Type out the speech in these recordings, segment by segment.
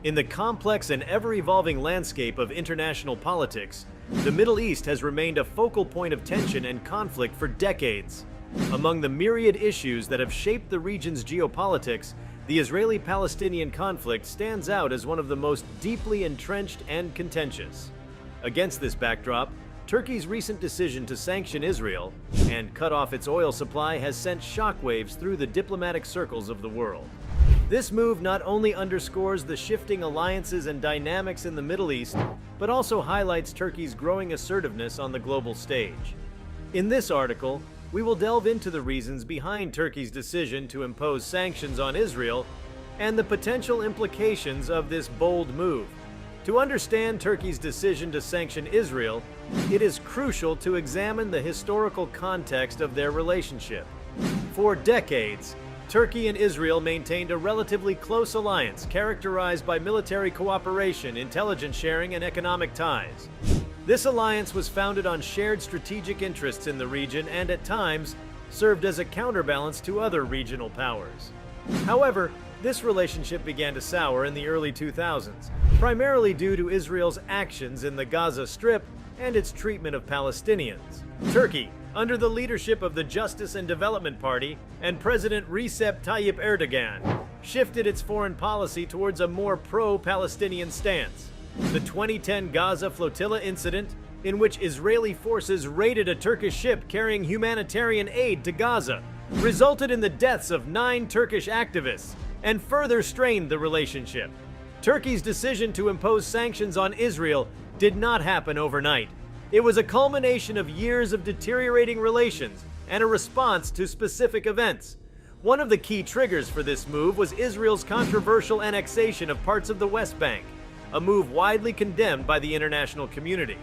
In the complex and ever-evolving landscape of international politics, the Middle East has remained a focal point of tension and conflict for decades. Among the myriad issues that have shaped the region's geopolitics, the Israeli-Palestinian conflict stands out as one of the most deeply entrenched and contentious. Against this backdrop, Turkey's recent decision to sanction Israel and cut off its oil supply has sent shockwaves through the diplomatic circles of the world. This move not only underscores the shifting alliances and dynamics in the Middle East, but also highlights Turkey's growing assertiveness on the global stage. In this article, we will delve into the reasons behind Turkey's decision to impose sanctions on Israel and the potential implications of this bold move. To understand Turkey's decision to sanction Israel, it is crucial to examine the historical context of their relationship. For decades, Turkey and Israel maintained a relatively close alliance characterized by military cooperation, intelligence sharing, and economic ties. This alliance was founded on shared strategic interests in the region and, at times, served as a counterbalance to other regional powers. However, this relationship began to sour in the early 2000s, primarily due to Israel's actions in the Gaza Strip and its treatment of Palestinians. Turkey, under the leadership of the Justice and Development Party and President Recep Tayyip Erdogan, shifted its foreign policy towards a more pro-Palestinian stance. The 2010 Gaza flotilla incident, in which Israeli forces raided a Turkish ship carrying humanitarian aid to Gaza, resulted in the deaths of 9 Turkish activists and further strained the relationship. Turkey's decision to impose sanctions on Israel did not happen overnight. It was a culmination of years of deteriorating relations and a response to specific events. One of the key triggers for this move was Israel's controversial annexation of parts of the West Bank, a move widely condemned by the international community.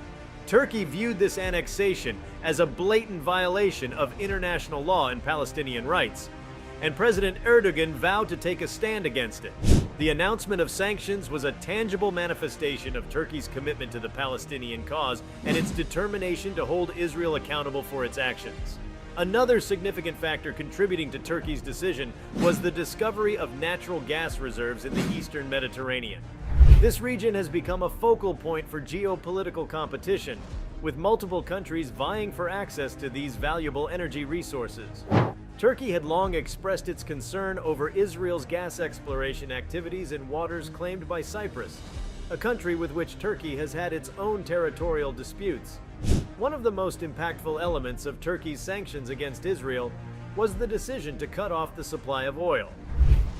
Turkey viewed this annexation as a blatant violation of international law and Palestinian rights, and President Erdogan vowed to take a stand against it. The announcement of sanctions was a tangible manifestation of Turkey's commitment to the Palestinian cause and its determination to hold Israel accountable for its actions. Another significant factor contributing to Turkey's decision was the discovery of natural gas reserves in the eastern Mediterranean. This region has become a focal point for geopolitical competition, with multiple countries vying for access to these valuable energy resources. Turkey had long expressed its concern over Israel's gas exploration activities in waters claimed by Cyprus, a country with which Turkey has had its own territorial disputes. One of the most impactful elements of Turkey's sanctions against Israel was the decision to cut off the supply of oil.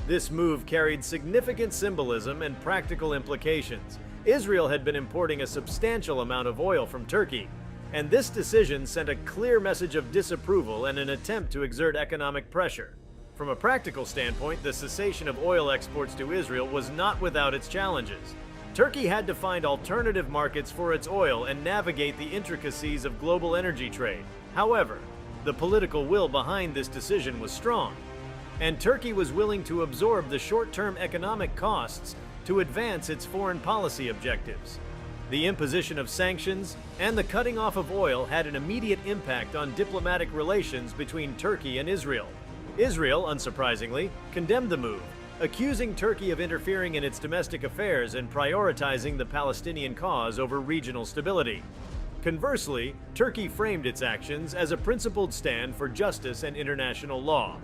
This move carried significant symbolism and practical implications. Israel had been importing a substantial amount of oil from Turkey, and this decision sent a clear message of disapproval and an attempt to exert economic pressure. From a practical standpoint, the cessation of oil exports to Israel was not without its challenges. Turkey had to find alternative markets for its oil and navigate the intricacies of global energy trade. However, the political will behind this decision was strong, and Turkey was willing to absorb the short-term economic costs to advance its foreign policy objectives. The imposition of sanctions and the cutting off of oil had an immediate impact on diplomatic relations between Turkey and Israel. Israel, unsurprisingly, condemned the move, accusing Turkey of interfering in its domestic affairs and prioritizing the Palestinian cause over regional stability. Conversely, Turkey framed its actions as a principled stand for justice and international law.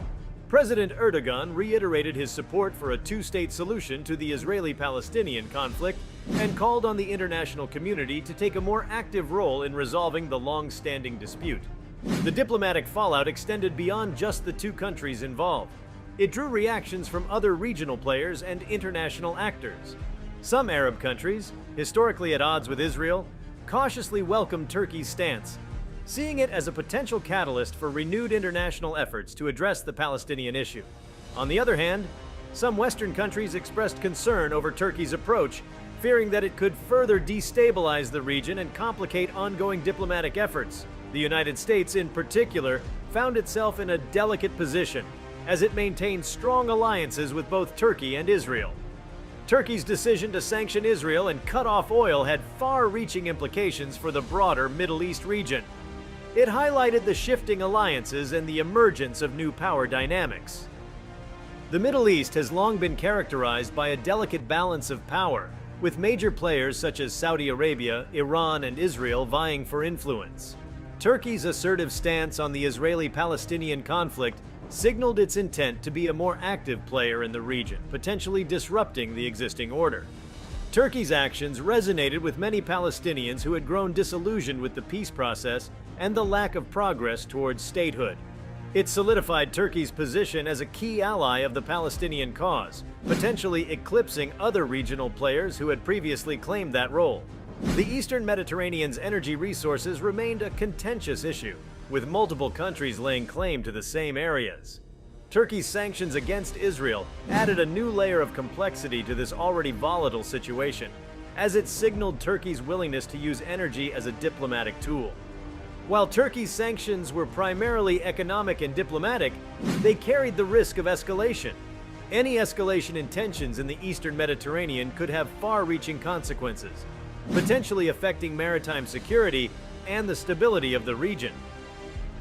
President Erdogan reiterated his support for a two-state solution to the Israeli-Palestinian conflict and called on the international community to take a more active role in resolving the long-standing dispute. The diplomatic fallout extended beyond just the two countries involved. It drew reactions from other regional players and international actors. Some Arab countries, historically at odds with Israel, cautiously welcomed Turkey's stance, seeing it as a potential catalyst for renewed international efforts to address the Palestinian issue. On the other hand, some Western countries expressed concern over Turkey's approach, fearing that it could further destabilize the region and complicate ongoing diplomatic efforts. The United States, in particular, found itself in a delicate position, as it maintained strong alliances with both Turkey and Israel. Turkey's decision to sanction Israel and cut off oil had far-reaching implications for the broader Middle East region. It highlighted the shifting alliances and the emergence of new power dynamics. The Middle East has long been characterized by a delicate balance of power, with major players such as Saudi Arabia, Iran, and Israel vying for influence. Turkey's assertive stance on the Israeli-Palestinian conflict signaled its intent to be a more active player in the region, potentially disrupting the existing order. Turkey's actions resonated with many Palestinians who had grown disillusioned with the peace process and the lack of progress towards statehood. It solidified Turkey's position as a key ally of the Palestinian cause, potentially eclipsing other regional players who had previously claimed that role. The Eastern Mediterranean's energy resources remained a contentious issue, with multiple countries laying claim to the same areas. Turkey's sanctions against Israel added a new layer of complexity to this already volatile situation, as it signaled Turkey's willingness to use energy as a diplomatic tool. While Turkey's sanctions were primarily economic and diplomatic, they carried the risk of escalation. Any escalation in tensions in the Eastern Mediterranean could have far-reaching consequences, potentially affecting maritime security and the stability of the region.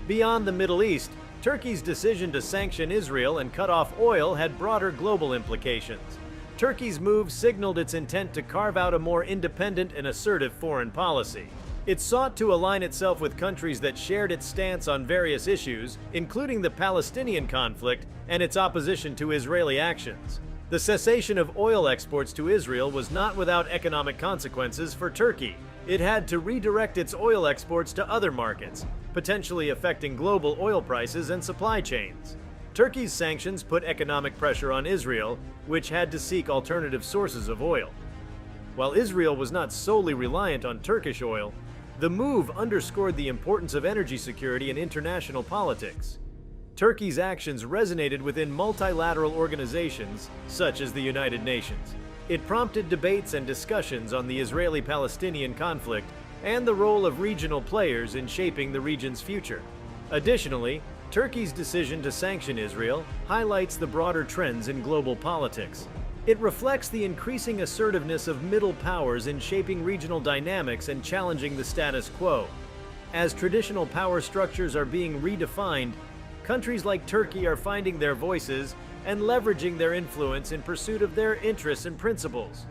Beyond the Middle East, Turkey's decision to sanction Israel and cut off oil had broader global implications. Turkey's move signaled its intent to carve out a more independent and assertive foreign policy. It sought to align itself with countries that shared its stance on various issues, including the Palestinian conflict and its opposition to Israeli actions. The cessation of oil exports to Israel was not without economic consequences for Turkey. It had to redirect its oil exports to other markets, potentially affecting global oil prices and supply chains. Turkey's sanctions put economic pressure on Israel, which had to seek alternative sources of oil. While Israel was not solely reliant on Turkish oil, the move underscored the importance of energy security in international politics. Turkey's actions resonated within multilateral organizations, such as the United Nations. It prompted debates and discussions on the Israeli-Palestinian conflict and the role of regional players in shaping the region's future. Additionally, Turkey's decision to sanction Israel highlights the broader trends in global politics. It reflects the increasing assertiveness of middle powers in shaping regional dynamics and challenging the status quo. As traditional power structures are being redefined, countries like Turkey are finding their voices and leveraging their influence in pursuit of their interests and principles.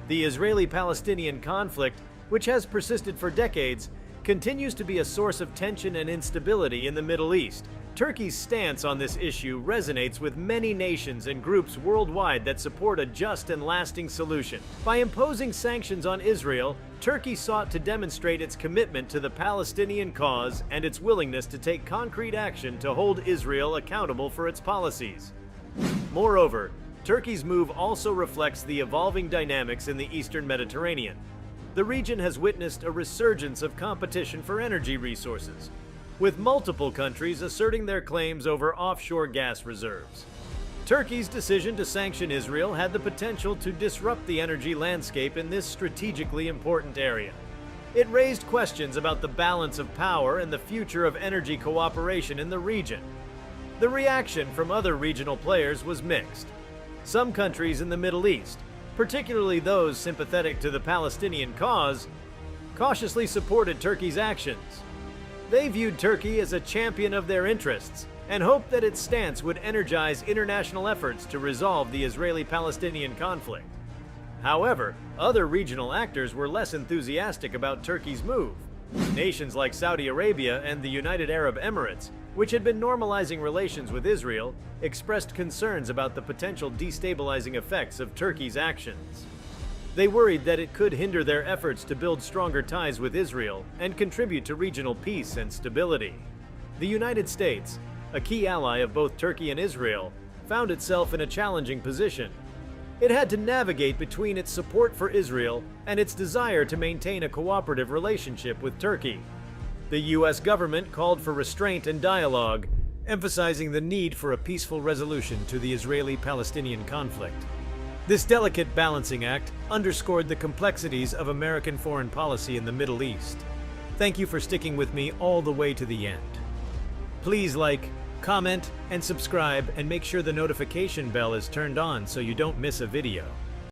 The Israeli-Palestinian conflict, which has persisted for decades, continues to be a source of tension and instability in the Middle East. Turkey's stance on this issue resonates with many nations and groups worldwide that support a just and lasting solution. By imposing sanctions on Israel, Turkey sought to demonstrate its commitment to the Palestinian cause and its willingness to take concrete action to hold Israel accountable for its policies. Moreover, Turkey's move also reflects the evolving dynamics in the Eastern Mediterranean. The region has witnessed a resurgence of competition for energy resources, with multiple countries asserting their claims over offshore gas reserves. Turkey's decision to sanction Israel had the potential to disrupt the energy landscape in this strategically important area. It raised questions about the balance of power and the future of energy cooperation in the region. The reaction from other regional players was mixed. Some countries in the Middle East, particularly those sympathetic to the Palestinian cause, cautiously supported Turkey's actions. They viewed Turkey as a champion of their interests and hoped that its stance would energize international efforts to resolve the Israeli-Palestinian conflict. However, other regional actors were less enthusiastic about Turkey's move. Nations like Saudi Arabia and the United Arab Emirates, which had been normalizing relations with Israel, expressed concerns about the potential destabilizing effects of Turkey's actions. They worried that it could hinder their efforts to build stronger ties with Israel and contribute to regional peace and stability. The United States, a key ally of both Turkey and Israel, found itself in a challenging position. It had to navigate between its support for Israel and its desire to maintain a cooperative relationship with Turkey. The U.S. government called for restraint and dialogue, emphasizing the need for a peaceful resolution to the Israeli-Palestinian conflict. This delicate balancing act underscored the complexities of American foreign policy in the Middle East. Thank you for sticking with me all the way to the end. Please like, comment, and subscribe, and make sure the notification bell is turned on so you don't miss a video.